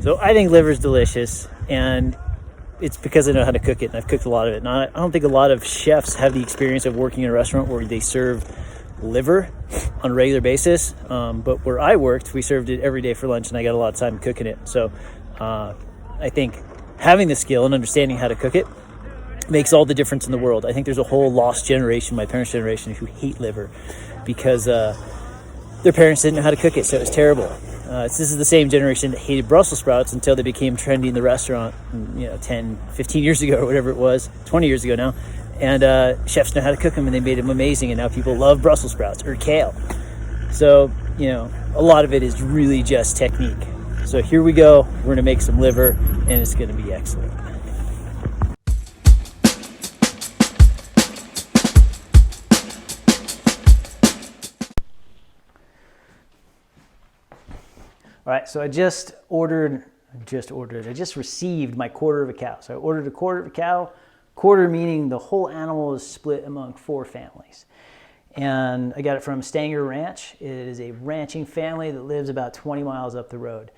So I think liver is delicious, and it's because I know how to cook it, and I've cooked a lot of it. And I don't think a lot of chefs have the experience of working in a restaurant where they serve liver on a regular basis. But where I worked, we served it every day for lunch, and I got a lot of time cooking it. So I think having the skill and understanding how to cook it makes all the difference in the world. I think there's a whole lost generation, my parents' generation, who hate liver because their parents didn't know how to cook it, so it was terrible. This is the same generation that hated Brussels sprouts until they became trendy in the restaurant, 10, 15 years ago or whatever it was, 20 years ago now. And chefs know how to cook them, and they made them amazing, and now people love Brussels sprouts or kale. So, a lot of it is really just technique. So here we go. We're going to make some liver, and it's going to be excellent. All right, so I just received my quarter of a cow. So I ordered a quarter of a cow, quarter meaning the whole animal is split among 4 families. And I got it from Stanger Ranch. It is a ranching family that lives about 20 miles up the road.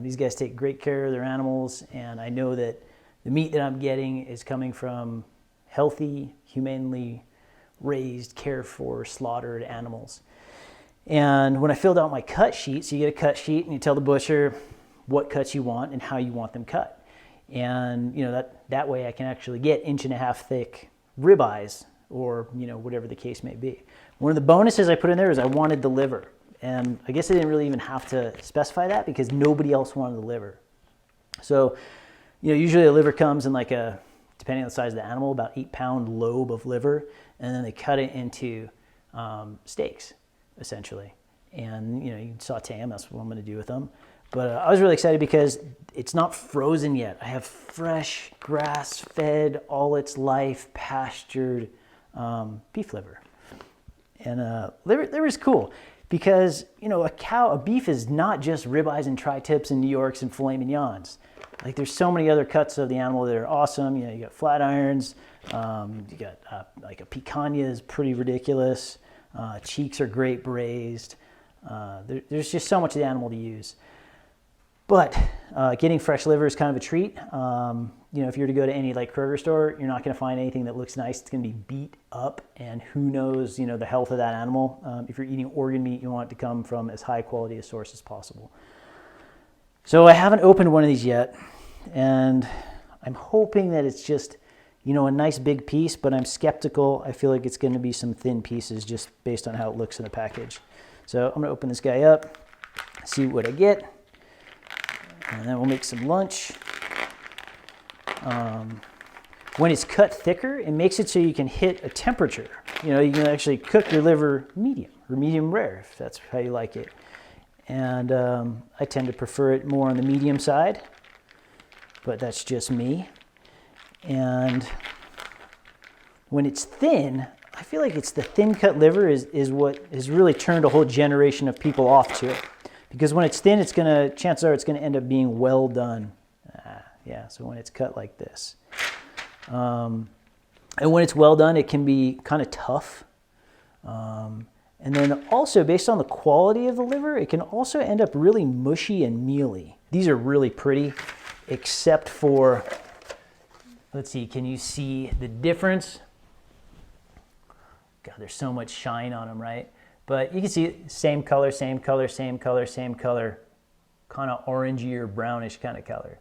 These guys take great care of their animals, and I know that the meat that I'm getting is coming from healthy, humanely raised, cared for, slaughtered animals. And when I filled out my cut sheet, so you get a cut sheet and you tell the butcher what cuts you want and how you want them cut. And that way I can actually get 1.5 inch thick ribeyes, or whatever the case may be. One of the bonuses I put in there is I wanted the liver. And I guess I didn't really even have to specify that because nobody else wanted the liver. So, usually a liver comes in depending on the size of the animal, about 8-pound lobe of liver, and then they cut it into steaks, essentially. And, you can saute them, that's what I'm gonna do with them. But I was really excited because it's not frozen yet. I have fresh, grass-fed, all its life, pastured beef liver. And liver is cool because, a beef is not just ribeyes and tri-tips and New Yorks and filet mignons. Like, there's so many other cuts of the animal that are awesome. You got flat irons, you got a picanha is pretty ridiculous. Cheeks are great braised. There's just so much of the animal to use. But getting fresh liver is kind of a treat. If you were to go to any Kroger store, you're not going to find anything that looks nice. It's going to be beat up, and who knows, the health of that animal. If you're eating organ meat, you want it to come from as high quality a source as possible. So I haven't opened one of these yet, and I'm hoping that it's just, a nice big piece, but I'm skeptical. I feel like it's going to be some thin pieces just based on how it looks in the package. So I'm going to open this guy up, see what I get, and then we'll make some lunch. When it's cut thicker, it makes it so you can hit a temperature. You can actually cook your liver medium or medium rare, if that's how you like it. And I tend to prefer it more on the medium side, but that's just me. And when it's thin, I feel like it's the thin cut liver is what has really turned a whole generation of people off to it. Because when it's thin, chances are it's gonna end up being well done. So when it's cut like this. And when it's well done, it can be kind of tough. And then also, based on the quality of the liver, it can also end up really mushy and mealy. These are really pretty, except for, let's see, can you see the difference? God, there's so much shine on them, right? But you can see same color, same color, same color, same color, kind of orangey or brownish kind of color.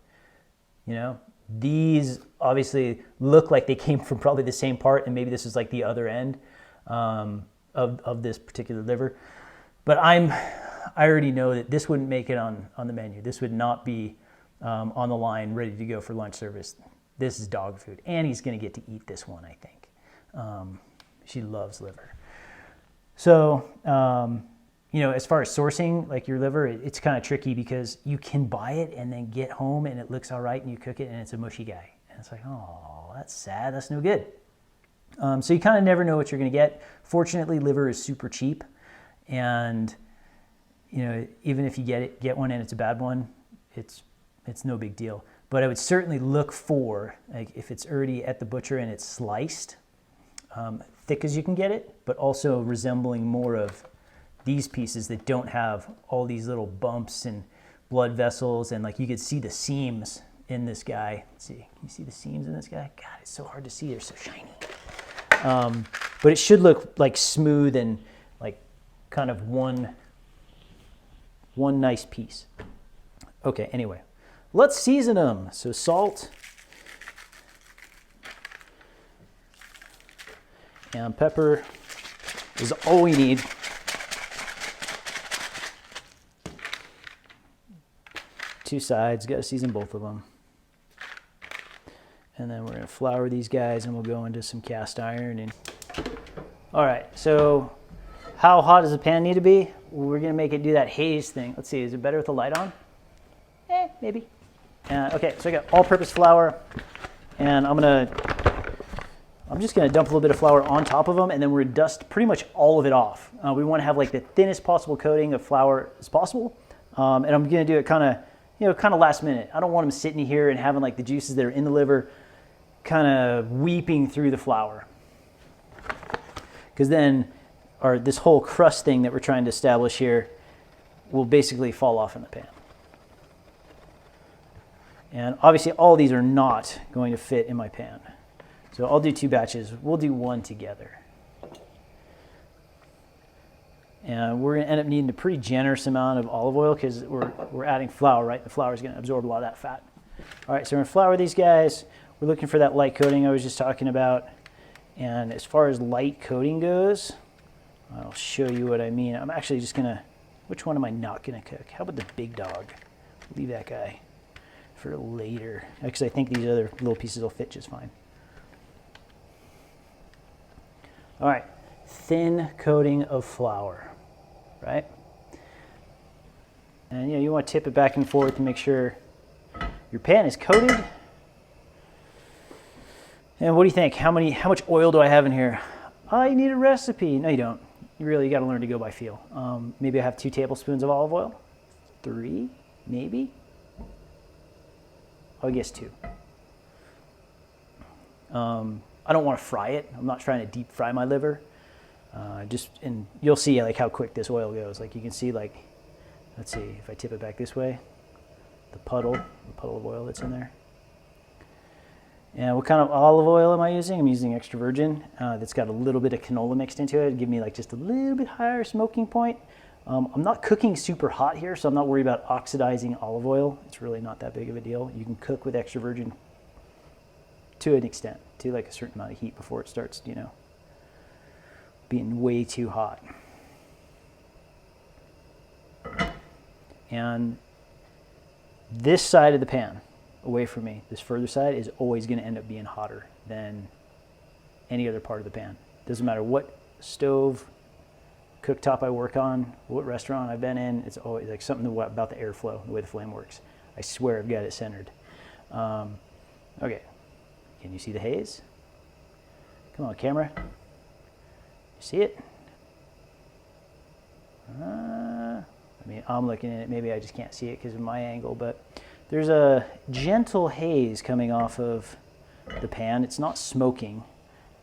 These obviously look like they came from probably the same part, and maybe this is like the other end of this particular liver. But I already know that this wouldn't make it on the menu. This would not be on the line ready to go for lunch service. This is dog food. Annie's going to get to eat this one, I think. She loves liver. So, as far as sourcing, like your liver, it's kind of tricky because you can buy it and then get home and it looks all right and you cook it and it's a mushy guy. And it's like, oh, that's sad. That's no good. So you kind of never know what you're going to get. Fortunately, liver is super cheap. And, even if you get one and it's a bad one, it's no big deal. But I would certainly look for, like, if it's already at the butcher and it's sliced, thick as you can get it, but also resembling more of these pieces that don't have all these little bumps and blood vessels, and like you could see the seams in this guy. Let's see, can you see the seams in this guy? God, it's so hard to see. They're so shiny. But it should look like smooth and like kind of one nice piece. Okay, anyway, let's season them. So salt and pepper is all we need. Two sides, got to season both of them. And then we're going to flour these guys, and we'll go into some cast iron. And all right, so how hot does the pan need to be? We're going to make it do that haze thing. Let's see, is it better with the light on? Maybe. Okay, so I got all-purpose flour, and I'm just going to dump a little bit of flour on top of them, and then we're going to dust pretty much all of it off. We want to have like the thinnest possible coating of flour as possible, and I'm going to do it kind of last minute. I don't want them sitting here and having like the juices that are in the liver kind of weeping through the flour, because then this whole crust thing that we're trying to establish here will basically fall off in the pan. And obviously all these are not going to fit in my pan. So I'll do 2 batches. We'll do one together. And we're going to end up needing a pretty generous amount of olive oil because we're adding flour, right? The flour is going to absorb a lot of that fat. All right, so we're going to flour these guys. We're looking for that light coating I was just talking about. And as far as light coating goes, I'll show you what I mean. I'm actually just going to, which one am I not going to cook? How about the big dog? Leave that guy for later, because I think these other little pieces will fit just fine. All right, thin coating of flour, right? And you want to tip it back and forth to make sure your pan is coated. And what do you think? How much oil do I have in here? I need a recipe. No, you don't. You really got to learn to go by feel. Maybe I have 2 tablespoons of olive oil, 3, maybe. I guess 2. I don't want to fry it. I'm not trying to deep fry my liver. And you'll see like how quick this oil goes. Like you can see, like, let's see if I tip it back this way, the puddle of oil that's in there. And what kind of olive oil am I using? I'm using extra virgin. That's got a little bit of canola mixed into it. Give me like just a little bit higher smoking point. I'm not cooking super hot here, so I'm not worried about oxidizing olive oil. It's really not that big of a deal. You can cook with extra virgin to an extent, to like a certain amount of heat before it starts, being way too hot. And this side of the pan, away from me, this further side is always going to end up being hotter than any other part of the pan. Doesn't matter what stove, cooktop I work on, what restaurant I've been in, it's always like something about the airflow, the way the flame works. I swear I've got it centered. Okay, can you see the haze? Come on, camera. You see it? I'm looking at it. Maybe I just can't see it because of my angle, but there's a gentle haze coming off of the pan. It's not smoking,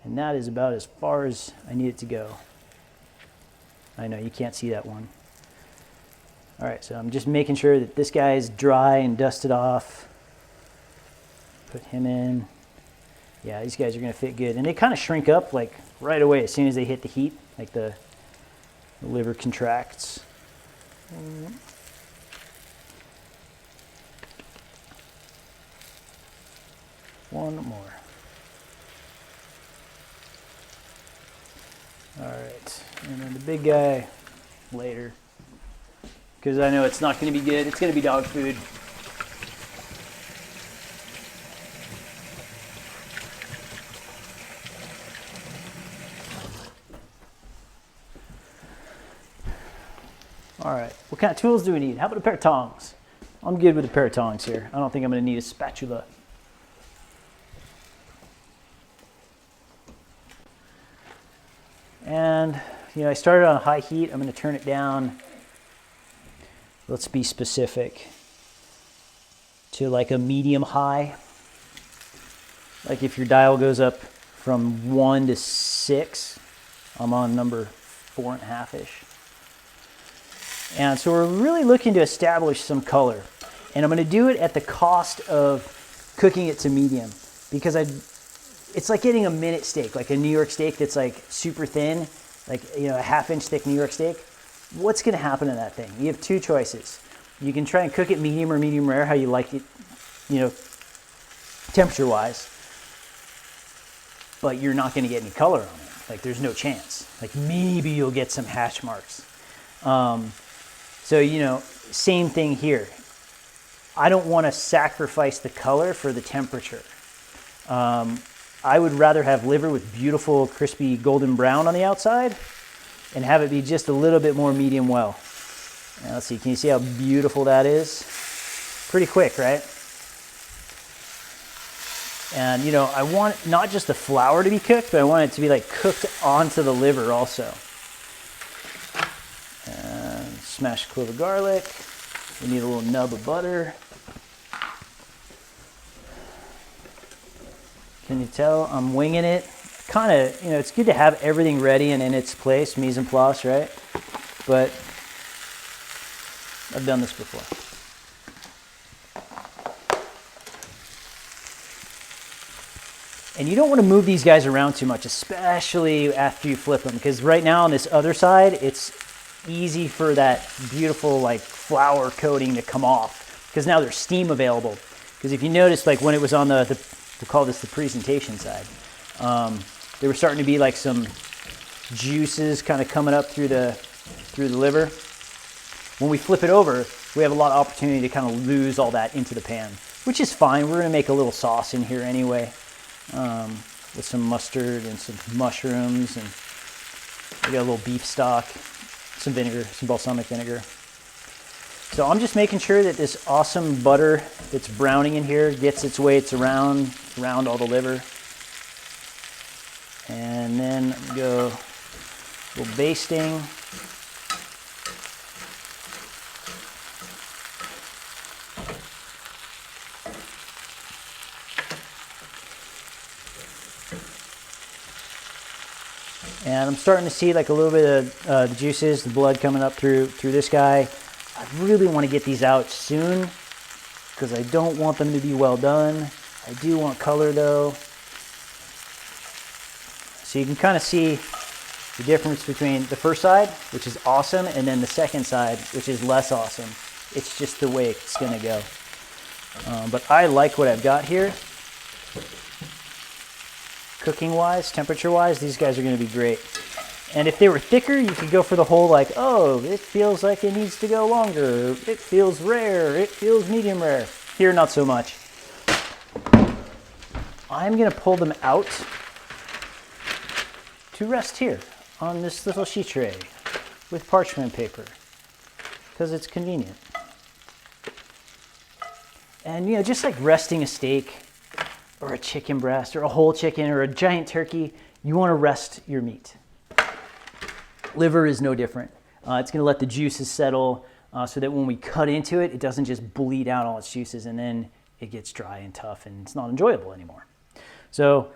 and that is about as far as I need it to go. I know you can't see that one. All right, so I'm just making sure that this guy is dry and dusted off. Put him in. Yeah, these guys are going to fit good. And they kind of shrink up like right away as soon as they hit the heat, like the liver contracts. One more. All right, and then the big guy later, because I know it's not going to be good. It's going to be dog food. All right, what kind of tools do we need? How about a pair of tongs? I'm good with a pair of tongs here. I don't think I'm going to need a spatula. And, I started on high heat. I'm going to turn it down, let's be specific, to like a medium high. Like if your dial goes up from 1 to 6, I'm on number 4.5-ish. And so we're really looking to establish some color. And I'm going to do it at the cost of cooking it to medium, because it's like getting a minute steak, like a New York steak that's like super thin, like, you know, a half-inch thick New York steak. What's going to happen to that thing? You have two choices. You can try and cook it medium or medium rare, how you like it, you know, temperature-wise, but you're not going to get any color on it. Like, there's no chance. Like, maybe you'll get some hash marks. So, you know, same thing here. I don't want to sacrifice the color for the temperature. I would rather have liver with beautiful, crispy, golden brown on the outside and have it be just a little bit more medium well. Now, let's see, can you see how beautiful that is? Pretty quick, right? And, you know, I want not just the flour to be cooked, but I want it to be like cooked onto the liver also. And smash a clove of garlic. We need a little nub of butter. Can you tell I'm winging it? Kind of, you know, it's good to have everything ready and in its place, mise en place, right? But I've done this before. And you don't want to move these guys around too much, especially after you flip them, because right now on this other side, it's easy for that beautiful like flour coating to come off, because now there's steam available. Because if you notice, like when it was on we'll call this the presentation side, there were starting to be like some juices kind of coming up through the liver. When we flip it over, we have a lot of opportunity to kind of lose all that into the pan, which is fine. We're going to make a little sauce in here anyway, with some mustard and some mushrooms, and we got a little beef stock, some vinegar, some balsamic vinegar. So I'm just making sure that this awesome butter that's browning in here gets its way around all the liver. And then go a little basting. And I'm starting to see like a little bit of the juices, the blood coming up through this guy. I really want to get these out soon because I don't want them to be well done. I do want color though. So you can kind of see the difference between the first side, which is awesome, and then the second side, which is less awesome. It's just the way it's going to go. But I like what I've got here. Cooking-wise, temperature-wise, these guys are going to be great. And if they were thicker, you could go for the whole like, oh, it feels like it needs to go longer. It feels rare. It feels medium rare. Here, not so much. I'm going to pull them out to rest here on this little sheet tray with parchment paper because it's convenient. And, you know, just like resting a steak or a chicken breast or a whole chicken or a giant turkey, you want to rest your meat. Liver is no different. It's going to let the juices settle so that when we cut into it, it doesn't just bleed out all its juices and then it gets dry and tough and it's not enjoyable anymore. So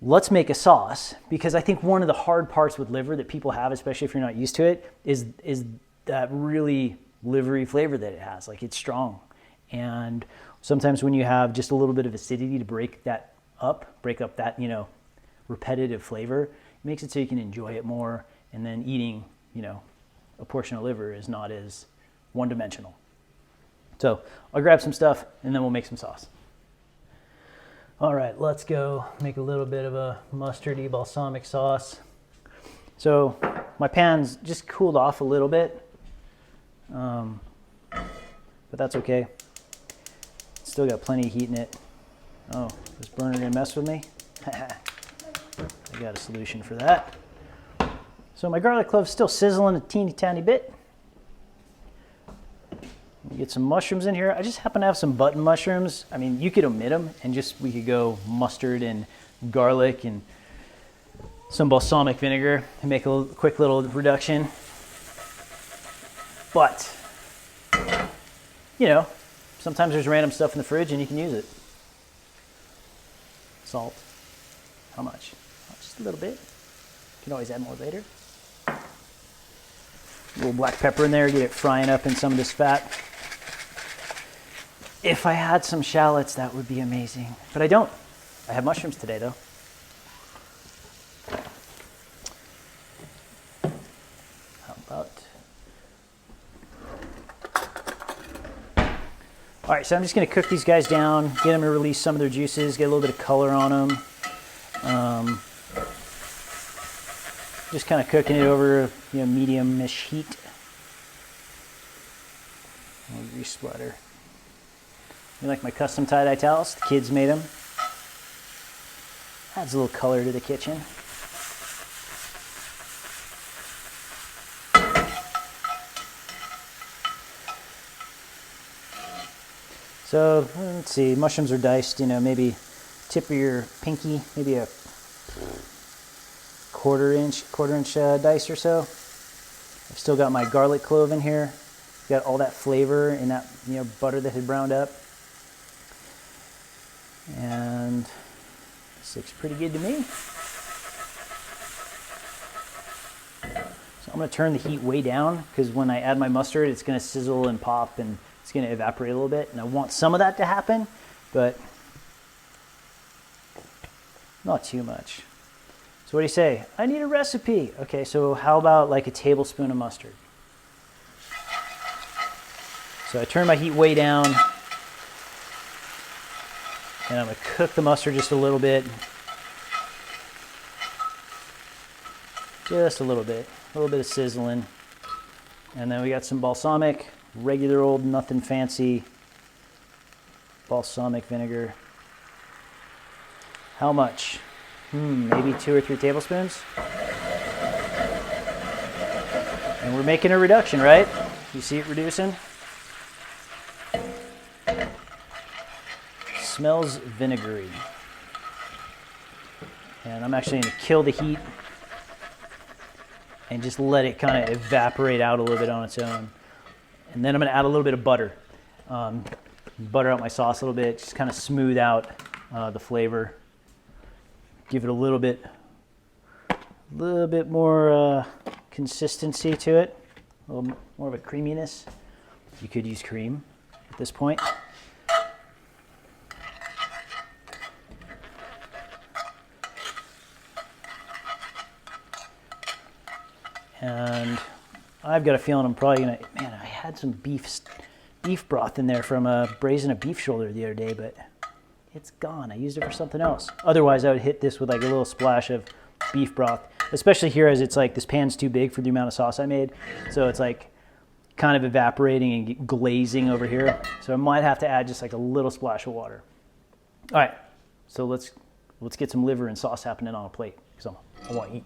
let's make a sauce, because I think one of the hard parts with liver that people have, especially if you're not used to it, is that really livery flavor that it has. Like, it's strong. And sometimes when you have just a little bit of acidity to break up that, you know, repetitive flavor, it makes it so you can enjoy it more, and then eating, you know, a portion of liver is not as one-dimensional. So I'll grab some stuff and then we'll make some sauce. All right, let's go make a little bit of a mustardy balsamic sauce. So my pan's just cooled off a little bit, but that's okay. Still got plenty of heat in it. Oh, is burner gonna mess with me? I got a solution for that. So my garlic clove's still sizzling a teeny tiny bit. Get some mushrooms in here. I just happen to have some button mushrooms. I mean, you could omit them and we could go mustard and garlic and some balsamic vinegar and make a quick little reduction. But, you know, sometimes there's random stuff in the fridge and you can use it. Salt. How much? Just a little bit. You can always add more later. A little black pepper in there, get it frying up in some of this fat. If I had some shallots, that would be amazing. But I don't. I have mushrooms today, though. How about... All right, so I'm just going to cook these guys down, get them to release some of their juices, get a little bit of color on them. Just kind of cooking it over, medium-ish heat. A little grease splatter. You like my custom tie-dye towels? The kids made them. Adds a little color to the kitchen. So let's see, mushrooms are diced, maybe tip of your pinky, maybe a quarter inch dice or so. I've still got my garlic clove in here. Got all that flavor in that butter that had browned up. And this looks pretty good to me. So I'm going to turn the heat way down because when I add my mustard, it's going to sizzle and pop and it's going to evaporate a little bit. And I want some of that to happen, but not too much. So what do you say? I need a recipe. Okay, so how about like a tablespoon of mustard? So I turn my heat way down, and I'm going to cook the mustard just a little bit. Just a little bit of sizzling. And then we got some balsamic, regular old nothing fancy balsamic vinegar. How much? Maybe 2 or 3 tablespoons. And we're making a reduction, right? You see it reducing? Smells vinegary. And I'm actually going to kill the heat and just let it kind of evaporate out a little bit on its own. And then I'm going to add a little bit of butter. Butter out my sauce a little bit, just kind of smooth out the flavor. Give it a little bit more consistency to it, a little more of a creaminess. You could use cream at this point. And I've got a feeling I'm probably gonna, man, I had some beef broth in there from braising a beef shoulder the other day, but it's gone. I used it for something else. Otherwise, I would hit this with like a little splash of beef broth, especially here as it's like this pan's too big for the amount of sauce I made. So it's like kind of evaporating and glazing over here. So I might have to add just like a little splash of water. All right, so let's get some liver and sauce happening on a plate because I want to eat.